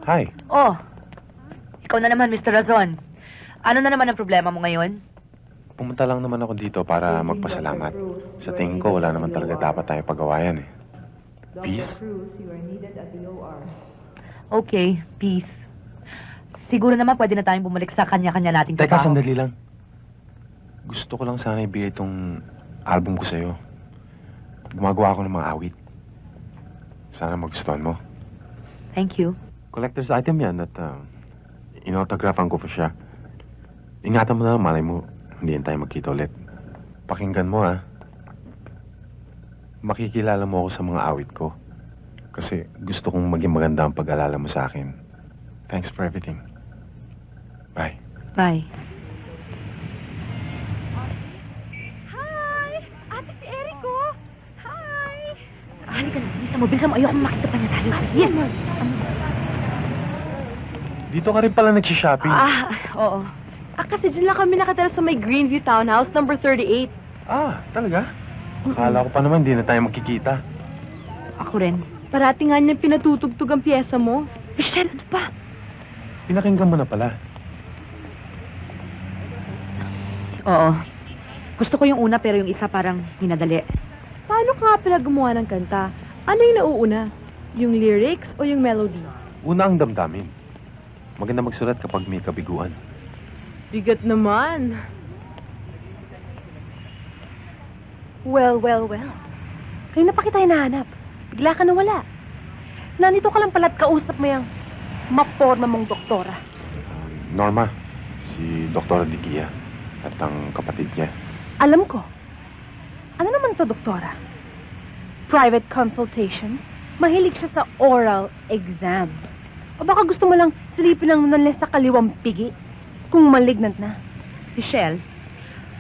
Hi. Oh, ikaw na naman, Mr. Razon. Ano na naman ang problema mo ngayon? Pumunta lang naman ako dito para magpasalamat. Sa tingin ko, wala naman talaga dapat tayo pagawayan eh. Peace? Okay, peace. Siguro naman pwede na tayong bumalik sa kanya-kanya nating Teka, trabaho. sandali lang. Gusto ko lang sana ibigay itong album ko sa'yo. Gumagawa ako ng mga awit. Sana magustuhan mo. Thank you. Collector's item yan at inautographan ko pa siya. Ingatan mo na lang, malay mo, hindi tayo magkita ulit. Pakinggan mo ha. Makikilala mo ako sa mga awit ko. Kasi gusto kong maging maganda ang pag-alala mo sa akin. Thanks for everything. Bye. Bye. Hi! Ate, si Erico! Hi! Halika na, bilisan mo. Ayoko makita pa niya tayo. Yes! Dito ka rin pala nagsishopping. Oo. Kasi dyan lang kami nakatala sa may Greenview Townhouse, number 38. Talaga? Akala ko pa naman hindi na tayo magkikita. Ako rin. Parati nga niyang pinatutugtog ang pyesa mo. Michelle, ano ba? Pinakinggan mo na pala. Oo. Gusto ko yung una pero yung isa parang minadali. Paano ka nga pala gumawa ng kanta? Ano yung nauuna? Yung lyrics o yung melody? Una ang damdamin. Maganda magsulat kapag may kabiguan. Bigat naman. Well. Kanina pa kita hinahanap. Bigla ka nawala. Nandito ka lang pala't kausap mo yung maporma mong doktora. Norma, si Dr. Digia at ang kapatid niya. Alam ko. Ano naman to, doktora? Private consultation? Mahilig siya sa oral exam. O baka gusto mo lang silipin ang nunales sa kaliwang pigi kung malignant na. Michelle,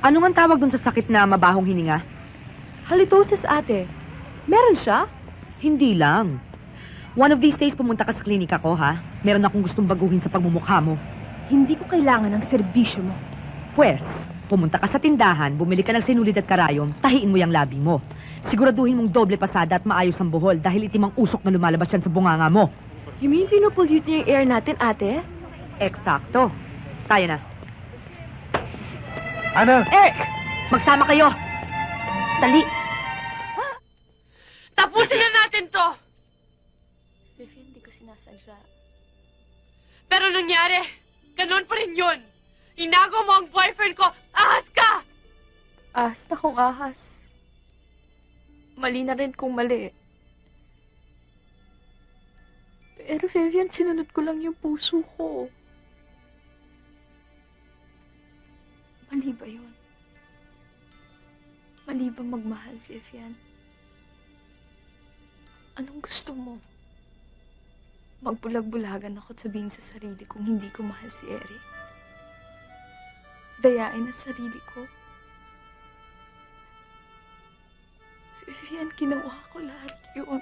ano nga tawag dun sa sakit na mabahong hininga? Halitosis, ate. Meron siya? Hindi lang. One of these days pumunta ka sa klinika ko, ha? Meron akong gustong baguhin sa pagmumukha mo. Hindi ko kailangan ng serbisyo mo. Pwes, pumunta ka sa tindahan, bumili ka ng sinulid at karayom, tahiin mo yung labi mo. Siguraduhin mong doble pasada at maayos ang buhol dahil itim ang usok na lumalabas yan sa bunganga mo. You mean pinupollute niya yung air natin, ate? Eksakto. Tayo na. Ana! Eric! Magsama kayo! Dali! Tapusin na natin to! Vivian, hindi ko sinasadya. Pero nangyari, ganun pa rin yun. Inago mo ang boyfriend ko, ahas ka! Ahas na kung ahas. Mali na rin kung mali. Pero Vivian, sinunod ko lang yung puso ko. Mali ba yun? Mali ba magmahal, Vivian? Anong gusto mo? Magbulag-bulagan ako at sabihin sa sarili kong hindi ko mahal si Eric? Dayain ang sarili ko? Vivian, ginawa ko lahat yun.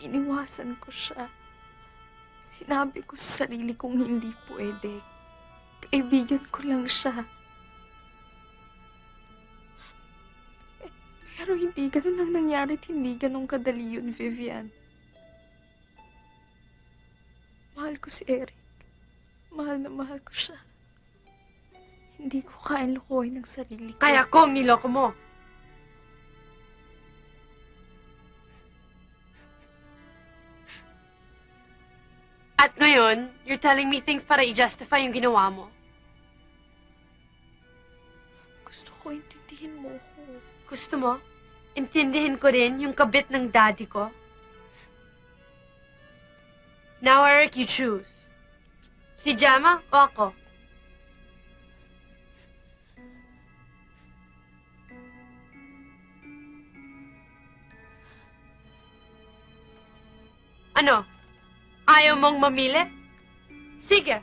Iniwasan ko siya. Sinabi ko sa sarili kong hindi pwede. Kaibigan ko lang siya. Pero hindi ganun ang nangyari at hindi ganun kadali yun, Vivian. Mahal ko si Eric. Mahal na mahal ko siya. Hindi ko kayang lukuhin ang sarili ko. Kaya kong niloko mo. At ngayon, you're telling me things para i-justify yung ginawa mo. Gusto ko intindihin mo ko. Gusto mo? Intindihin ko rin yung kabit ng daddy ko? Now, Eric, you choose. Si Gemma o ako? Ano? Ayaw mong mamili? Sige.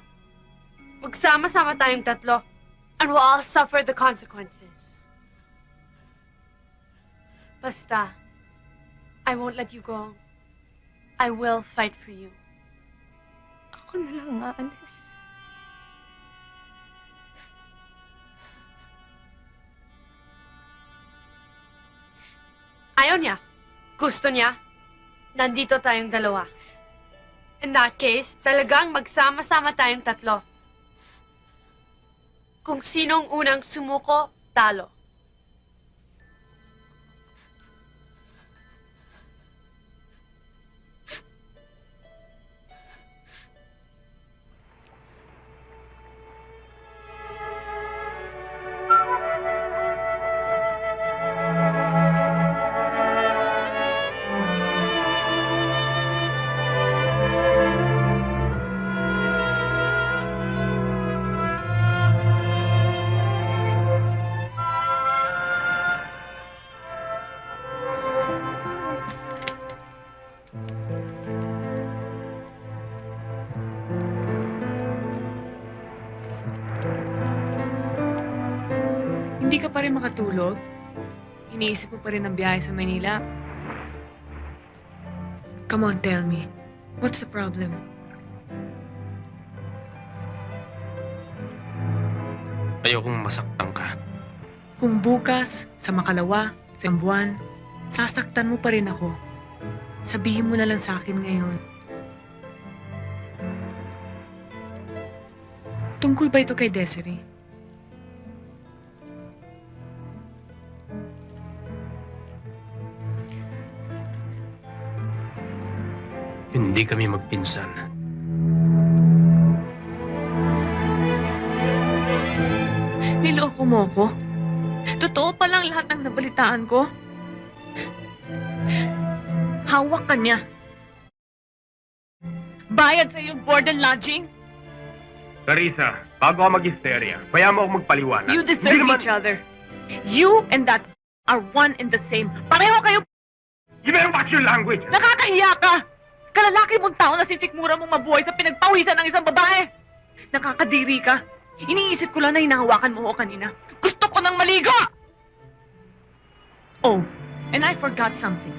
Magsama-sama tayong tatlo. And we'll all suffer the consequences. Basta, I won't let you go. I will fight for you. Ako na lang aalis. Ayaw niya. Gusto niya. Nandito tayong dalawa. In that case, talagang magsama-sama tayong tatlo. Kung sinong unang sumuko, talo. Hindi ka pa rin makatulog? Iniisip mo pa rin ang biyahe sa Manila? Come on, tell me. What's the problem? Ayokong masaktan ka. Kung bukas, sa makalawa, sa buwan, sasaktan mo pa rin ako. Sabihin mo na lang sa akin ngayon. Tungkol ba ito kay Desiree? Hindi kami magpinsan. Niloko mo ko? Totoo pa lang lahat ng nabalitaan ko? Hawak ka niya. Bayad sa yung board and lodging? Carissa, bago ka mag-hysteria, kaya mo ako magpaliwanag. You deserve each other. You and that are one and the same. Pareho kayo. You better watch your language! Nakakahiya ka! Kalalaki mong tao na sisikmura mong mabuhay sa pinagpawisan ng isang babae! Nakakadiri ka. Iniisip ko lang na hinahawakan mo ako kanina. Gusto ko nang maligo! Oh, and I forgot something.